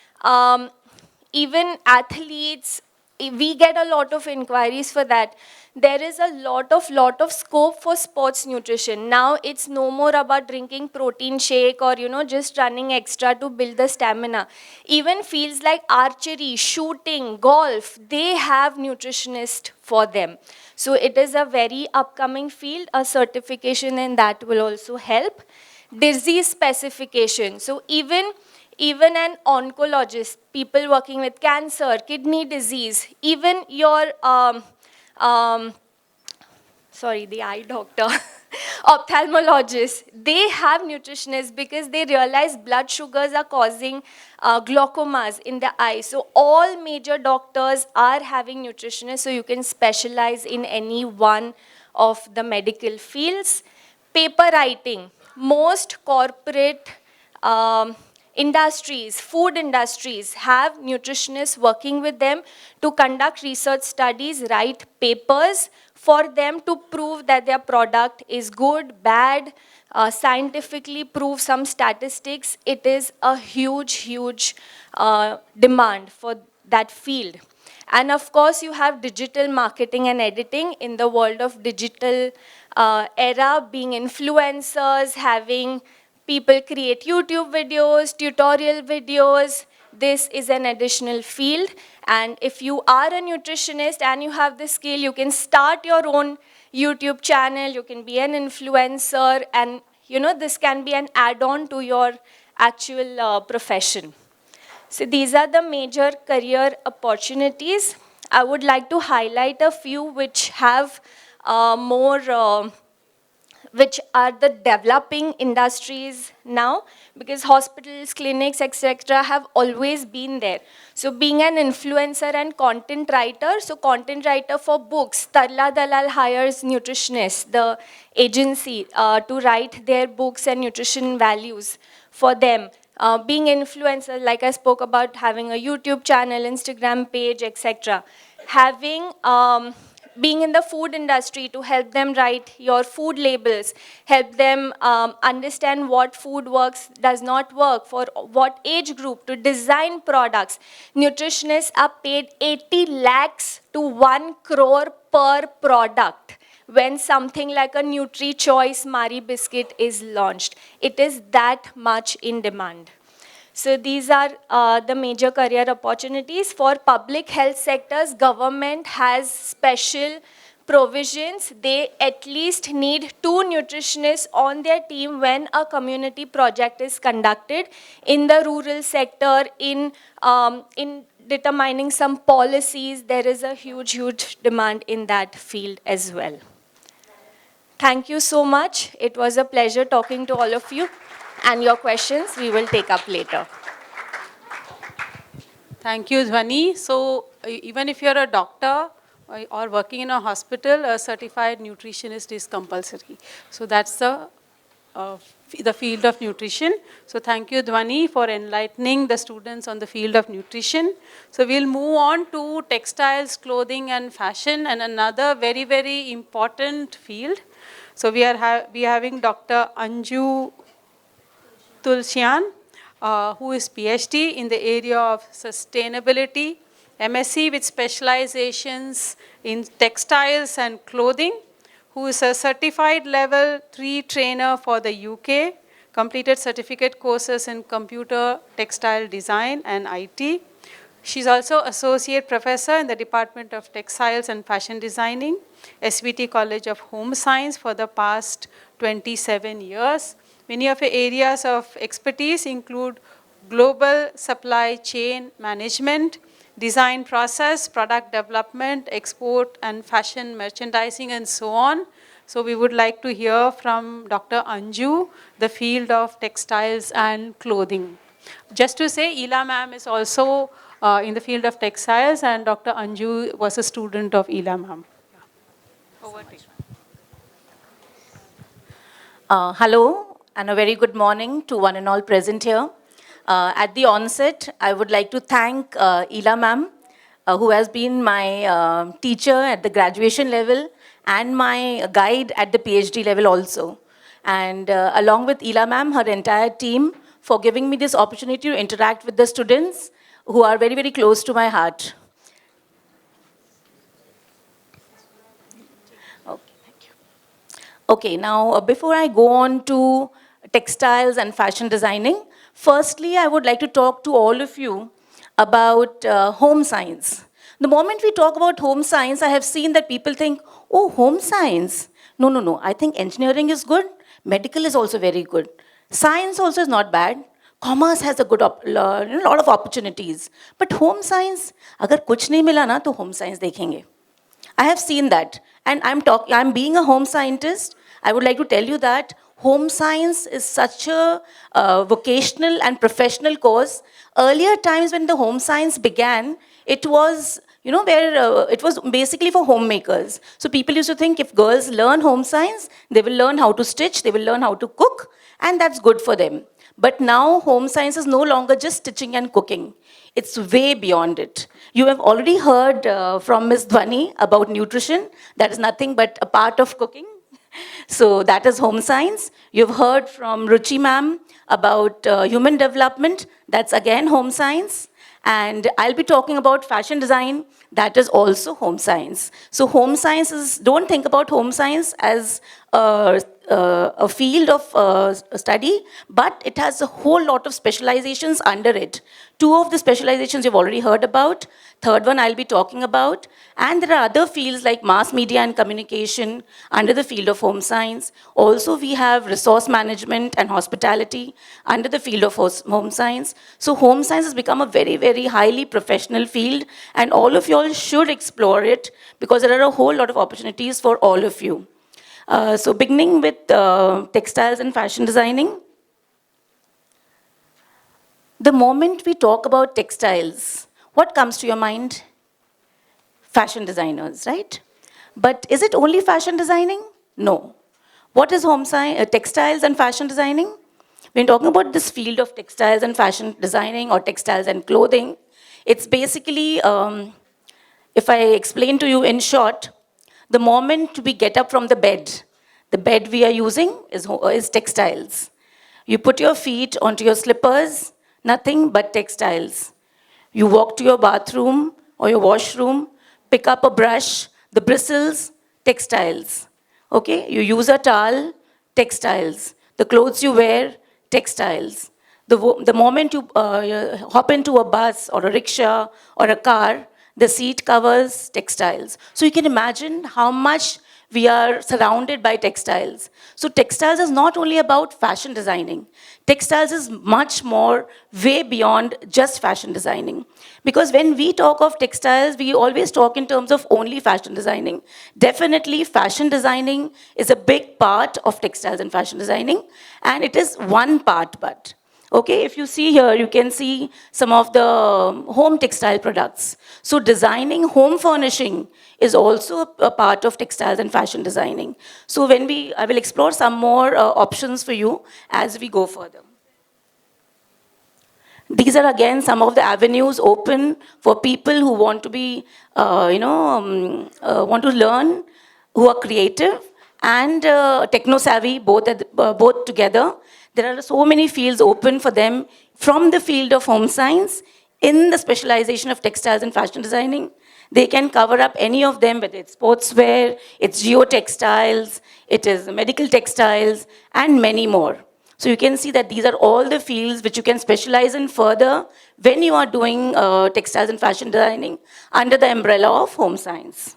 even athletes, we get a lot of inquiries for that. There is a lot of scope for sports nutrition. Now it's no more about drinking protein shake or just running extra to build the stamina. Even fields like archery, shooting, golf, they have nutritionists for them. So it is a very upcoming field. A certification in that will also help. Disease specification. So even an oncologist, people working with cancer, kidney disease, even your the eye doctor, ophthalmologist, they have nutritionists because they realize blood sugars are causing glaucomas in the eye. So all major doctors are having nutritionists, so you can specialize in any one of the medical fields. Paper writing. Most corporate industries, food industries have nutritionists working with them to conduct research studies, write papers for them to prove that their product is good, bad, scientifically prove some statistics. It is a huge demand for that field. And of course, you have digital marketing and editing in the world of digital era, being influencers, having people create YouTube videos, tutorial videos. This is an additional field. And if you are a nutritionist and you have the skill, you can start your own YouTube channel, you can be an influencer, and this can be an add-on to your actual profession. So these are the major career opportunities. I would like to highlight a few which have which are the developing industries now, because hospitals, clinics, etc. have always been there. So being an influencer and content writer, so content writer for books, Tarla Dalal hires nutritionists, the agency, to write their books and nutrition values for them. Being influencer, like I spoke about, having a YouTube channel, Instagram page, etc. Having being in the food industry to help them write your food labels, help them understand what food works, does not work, for what age group, to design products. Nutritionists are paid 80 lakhs to 1 crore per product when something like a Nutri-Choice Marie biscuit is launched. It is that much in demand. So these are the major career opportunities. For public health sectors, government has special provisions. They at least need 2 nutritionists on their team when a community project is conducted in the rural sector, in determining some policies. There is a huge demand in that field as well. Thank you so much. It was a pleasure talking to all of you. And your questions we will take up later. Thank you, Dhwani. So even if you're a doctor or working in a hospital, a certified nutritionist is compulsory. So that's the field of nutrition. So thank you, Dhwani, for enlightening the students on the field of nutrition. So we'll move on to textiles, clothing, and fashion, and another very important field. So we are having Dr. Anju Tulsian, who is PhD in the area of sustainability, MSc with specializations in textiles and clothing, who is a certified level 3 trainer for the UK, completed certificate courses in computer, textile design and IT. She's also associate professor in the Department of Textiles and Fashion Designing, SVT College of Home Science for the past 27 years. Many of her areas of expertise include global supply chain management, design process, product development, export and fashion merchandising and so on. So we would like to hear from Dr. Anju, the field of textiles and clothing. Just to say, Ela ma'am is also in the field of textiles, and Dr. Anju was a student of Ela ma'am. Over to you. Hello, and a very good morning to one and all present here. At the onset, I would like to thank Ela ma'am, who has been my teacher at the graduation level and my guide at the PhD level also. And along with Ela ma'am, her entire team, for giving me this opportunity to interact with the students who are very, very close to my heart. Okay, now before I go on to textiles and fashion designing, firstly, I would like to talk to all of you about home science. The moment we talk about home science, I have seen that people think, oh, home science. No, no, no. I think engineering is good. Medical is also very good. Science also is not bad. Commerce has a good lot of opportunities. But home science, agar kuch nahi mila na, to home science dekhenge. I have seen that. And I'm being a home scientist. I would like to tell you that home science is such a vocational and professional course. Earlier times when the home science began, it was, where it was basically for homemakers. So people used to think if girls learn home science, they will learn how to stitch, they will learn how to cook, and that's good for them. But now home science is no longer just stitching and cooking. It's way beyond it. You have already heard from Ms. Dhwani about nutrition. That is nothing but a part of cooking. So that is home science. You've heard from Ruchi ma'am about human development. That's again home science. And I'll be talking about fashion design. That is also home science. So home science is, don't think about home science as a field of study, but it has a whole lot of specializations under it. Two of the specializations you've already heard about. Third one I'll be talking about. And there are other fields like mass media and communication under the field of home science. Also, we have resource management and hospitality under the field of home science. So home science has become a very, very highly professional field, and all of you all should explore it because there are a whole lot of opportunities for all of you. So beginning with textiles and fashion designing. The moment we talk about textiles, what comes to your mind? Fashion designers, right? But is it only fashion designing? No. What is textiles and fashion designing? When talking about this field of textiles and fashion designing or textiles and clothing, it's basically, if I explain to you in short, the moment we get up from the bed we are using is textiles. You put your feet onto your slippers, nothing but textiles. You walk to your bathroom or your washroom, pick up a brush, the bristles, textiles. Okay, you use a towel, textiles. The clothes you wear, textiles. The moment you hop into a bus or a rickshaw or a car, the seat covers, textiles. So you can imagine how much we are surrounded by textiles. So textiles is not only about fashion designing. Textiles is much more, way beyond just fashion designing. Because when we talk of textiles, we always talk in terms of only fashion designing. Definitely fashion designing is a big part of textiles and fashion designing, and it is one part but. Okay, if you see here, you can see some of the home textile products. So designing home furnishing is also a part of textiles and fashion designing. So I will explore some more options for you as we go further. These are again some of the avenues open for people who want to be, want to learn, who are creative and techno-savvy, both together. There are so many fields open for them from the field of home science in the specialization of textiles and fashion designing. They can cover up any of them, whether it's sportswear, it's geotextiles, it is medical textiles, and many more. So you can see that these are all the fields which you can specialize in further when you are doing textiles and fashion designing under the umbrella of home science.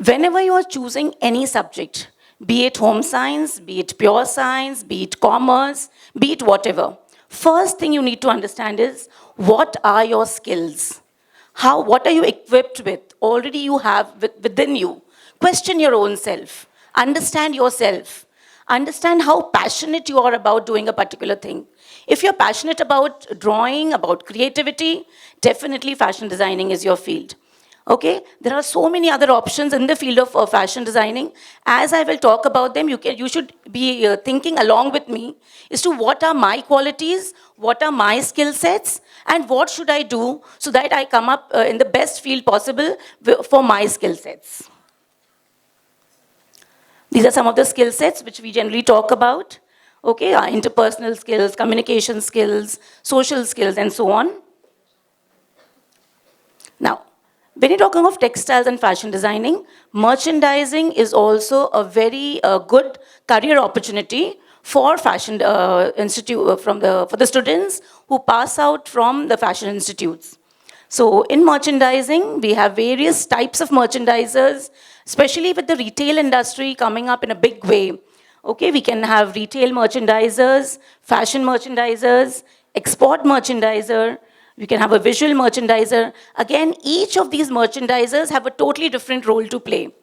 Whenever you are choosing any subject, be it home science, be it pure science, be it commerce, be it whatever, First thing you need to understand is, what are your skills? What are you equipped with? Already you have within you. Question your own self. Understand yourself. Understand how passionate you are about doing a particular thing. If you're passionate about drawing, about creativity, definitely fashion designing is your field. Okay, there are so many other options in the field of fashion designing. As I will talk about them, you should be thinking along with me as to what are my qualities, what are my skill sets, and what should I do so that I come up in the best field possible for my skill sets. These are some of the skill sets which we generally talk about. Okay, interpersonal skills, communication skills, social skills, and so on. Now, when you're talking of textiles and fashion designing, merchandising is also a very good career opportunity for fashion institute for the students who pass out from the fashion institutes. So in merchandising, we have various types of merchandisers, especially with the retail industry coming up in a big way. Okay, we can have retail merchandisers, fashion merchandisers, export merchandiser, we can have a visual merchandiser. Again, each of these merchandisers have a totally different role to play.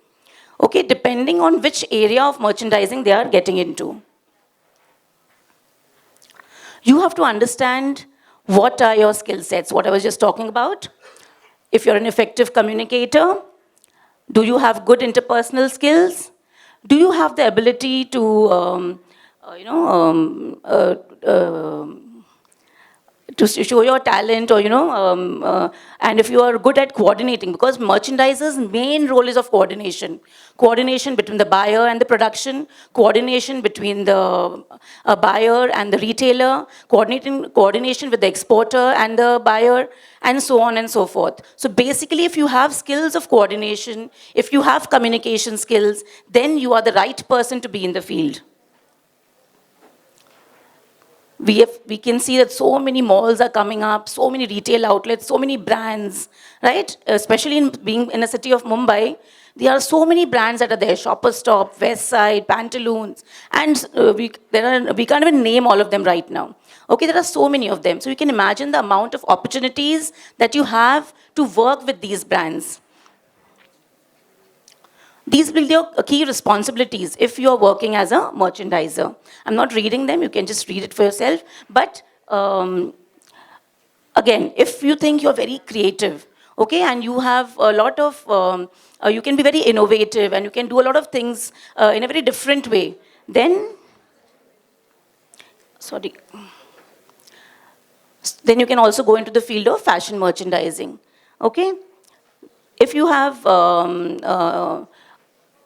Okay, depending on which area of merchandising they are getting into. You have to understand what are your skill sets, what I was just talking about. If you're an effective communicator, do you have good interpersonal skills? Do you have the ability to, to show your talent, or and if you are good at coordinating, because merchandisers' main role is of coordination. Coordination between the buyer and the production, coordination between the buyer and the retailer, coordination with the exporter and the buyer, and so on and so forth. So basically, if you have skills of coordination, if you have communication skills, then you are the right person to be in the field. We can see that so many malls are coming up, so many retail outlets, so many brands, right? Especially in being in a city of Mumbai, there are so many brands that are there: Shoppers Stop, Westside, Pantaloons, and we can't even name all of them right now. Okay, there are so many of them. So you can imagine the amount of opportunities that you have to work with these brands. These will be your key responsibilities if you are working as a merchandiser. I'm not reading them, you can just read it for yourself. But again, if you think you're very creative, okay, and you have a lot of, you can be very innovative and you can do a lot of things in a very different way, then you can also go into the field of fashion merchandising, okay? If you have,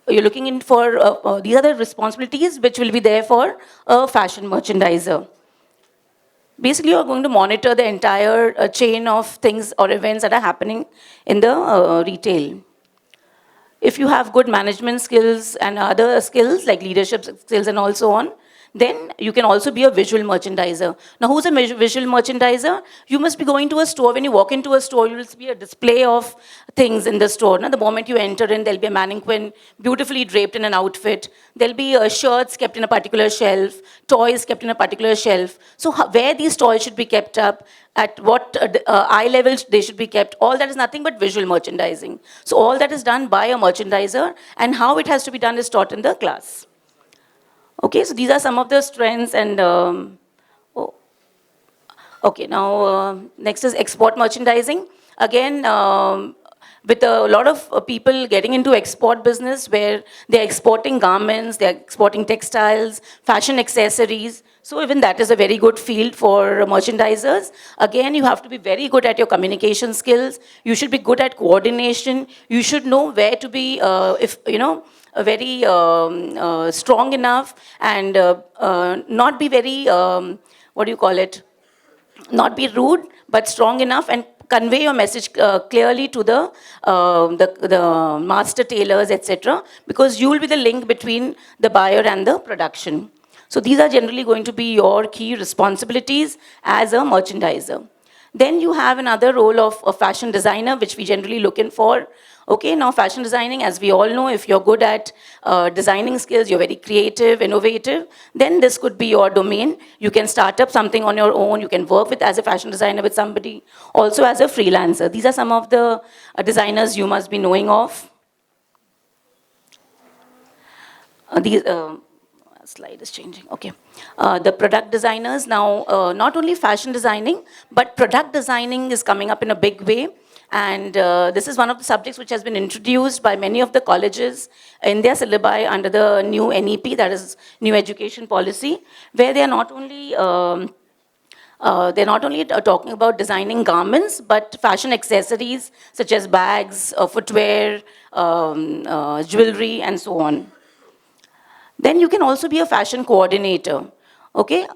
you're looking in for, these are the responsibilities which will be there for a fashion merchandiser. Basically, you're going to monitor the entire chain of things or events that are happening in the retail. If you have good management skills and other skills like leadership skills and also on, then you can also be a visual merchandiser. Now, who's a visual merchandiser? You must be going to a store. When you walk into a store, you will see a display of things in the store. Now, the moment you enter in, there'll be a mannequin beautifully draped in an outfit. There'll be shirts kept in a particular shelf, toys kept in a particular shelf. So where these toys should be kept up, at what eye level they should be kept, all that is nothing but visual merchandising. So all that is done by a merchandiser, and how it has to be done is taught in the class. Okay, so these are some of the strengths and, okay, now next is export merchandising. Again, with a lot of people getting into export business where they're exporting garments, they're exporting textiles, fashion accessories. So even that is a very good field for merchandisers. Again, you have to be very good at your communication skills. You should be good at coordination. You should know where to be, very strong enough and not be very, not be rude, but strong enough and convey your message clearly to the master tailors, etc., because you will be the link between the buyer and the production. So these are generally going to be your key responsibilities as a merchandiser. Then you have another role of a fashion designer, which we generally look in for. Okay, now fashion designing, as we all know, if you're good at designing skills, you're very creative, innovative, then this could be your domain. You can start up something on your own. You can work with as a fashion designer with somebody, also as a freelancer. These are some of the designers you must be knowing of. These slide is changing. Okay, the product designers now, not only fashion designing, but product designing is coming up in a big way. And this is one of the subjects which has been introduced by many of the colleges in their syllabi under the new NEP, that is New Education Policy, where they are not only talking about designing garments, but fashion accessories such as bags, footwear, jewelry, and so on. Then you can also be a fashion coordinator. Okay,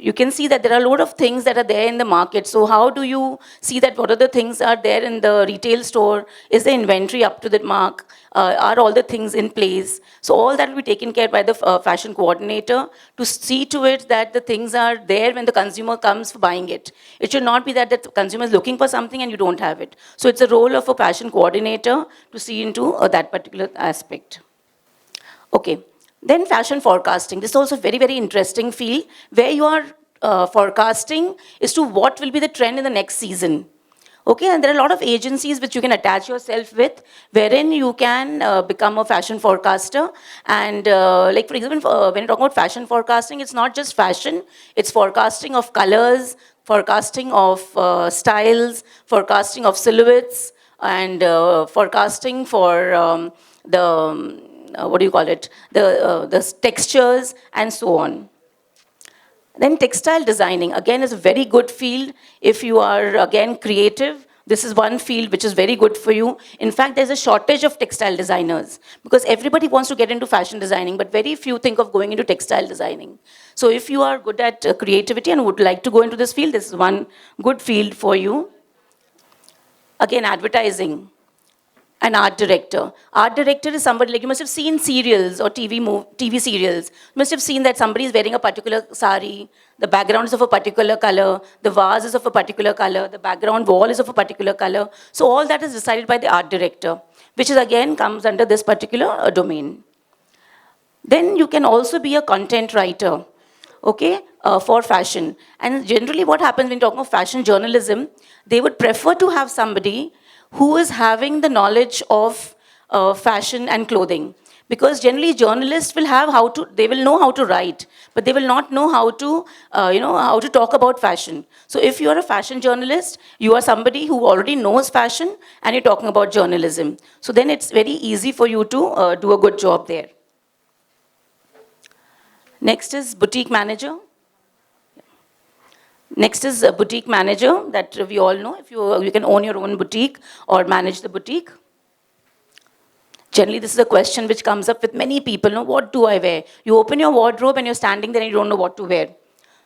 you can see that there are a lot of things that are there in the market. So how do you see that what are the things are there in the retail store? Is the inventory up to the mark? Are all the things in place? So all that will be taken care by the fashion coordinator to see to it that the things are there when the consumer comes for buying it. It should not be that the consumer is looking for something and you don't have it. So it's a role of a fashion coordinator to see into that particular aspect. Okay, then fashion forecasting. This is also a very, very interesting field where you are forecasting as to what will be the trend in the next season. Okay, and there are a lot of agencies which you can attach yourself with, wherein you can become a fashion forecaster. And like for example, when you talk about fashion forecasting, it's not just fashion, it's forecasting of colors, forecasting of styles, forecasting of silhouettes, and forecasting for the textures and so on. Then textile designing, again, is a very good field if you are, again, creative. This is one field which is very good for you. In fact, there's a shortage of textile designers because everybody wants to get into fashion designing, but very few think of going into textile designing. So if you are good at creativity and would like to go into this field, this is one good field for you. Again, advertising. An art director. Art director is somebody, like you must have seen serials or TV serials. You must have seen that somebody is wearing a particular sari, the background is of a particular color, the vase is of a particular color, the background wall is of a particular color. So all that is decided by the art director, which is again comes under this particular domain. Then you can also be a content writer, okay, for fashion. And generally what happens when talking of fashion journalism, they would prefer to have somebody who is having the knowledge of fashion and clothing. Because generally journalists will have they will know how to write, but they will not know how to, how to talk about fashion. So if you are a fashion journalist, you are somebody who already knows fashion and you're talking about journalism. So then it's very easy for you to do a good job there. Next is boutique manager. Next is a boutique manager that we all know. If you can own your own boutique or manage the boutique. Generally, this is a question which comes up with many people. No, what do I wear? You open your wardrobe and you're standing there and you don't know what to wear.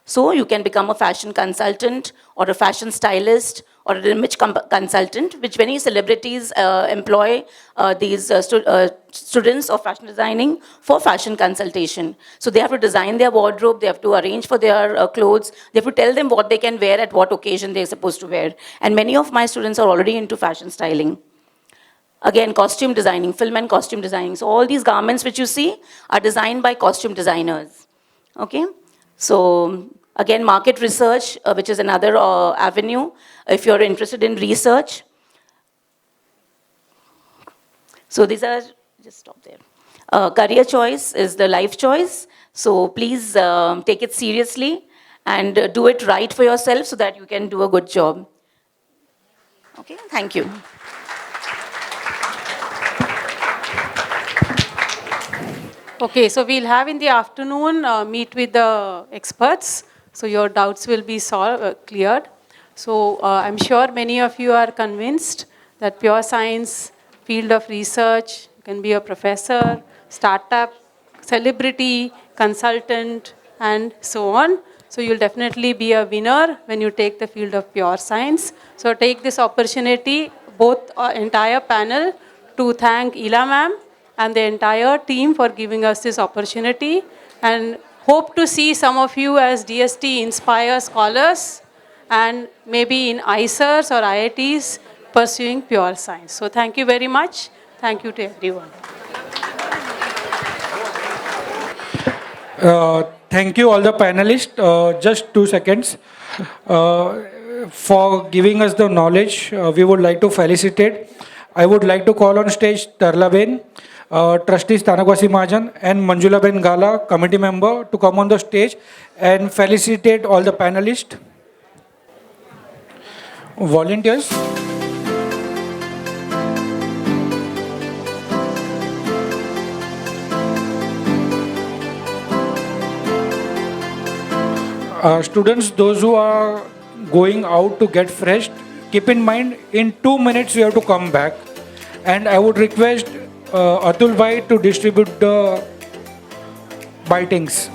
So you can become a fashion consultant or a fashion stylist or an image consultant, which many celebrities employ these students of fashion designing for fashion consultation. So they have to design their wardrobe, they have to arrange for their clothes, they have to tell them what they can wear at what occasion they're supposed to wear. And many of my students are already into fashion styling. Again, costume designing, film and costume designing. So all these garments which you see are designed by costume designers. Okay? So again, market research, which is another avenue, if you're interested in research. So these are, just stop there. Career choice is the life choice. So please take it seriously and do it right for yourself so that you can do a good job. Okay, thank you. Okay, so we'll have in the afternoon meet with the experts. So your doubts will be cleared. So I'm sure many of you are convinced that pure science, field of research, you can be a professor, startup, celebrity, consultant, and so on. So you'll definitely be a winner when you take the field of pure science. So take this opportunity, both entire panel, to thank Ila ma'am and the entire team for giving us this opportunity, and hope to see some of you as DST Inspire scholars and maybe in ICERs or IITs pursuing pure science. So thank you very much. Thank you to everyone. Thank you all the panelists. Just 2 seconds. For giving us the knowledge, we would like to felicitate. I would like to call on stage Tarlaben, trustees Tanakwasi Mahajan and Manjula Ben Gala, committee member, to come on the stage and felicitate all the panelists. Volunteers. Students, those who are going out to get fresh, keep in mind in 2 minutes you have to come back. And I would request Atul Bhai to distribute the bitings.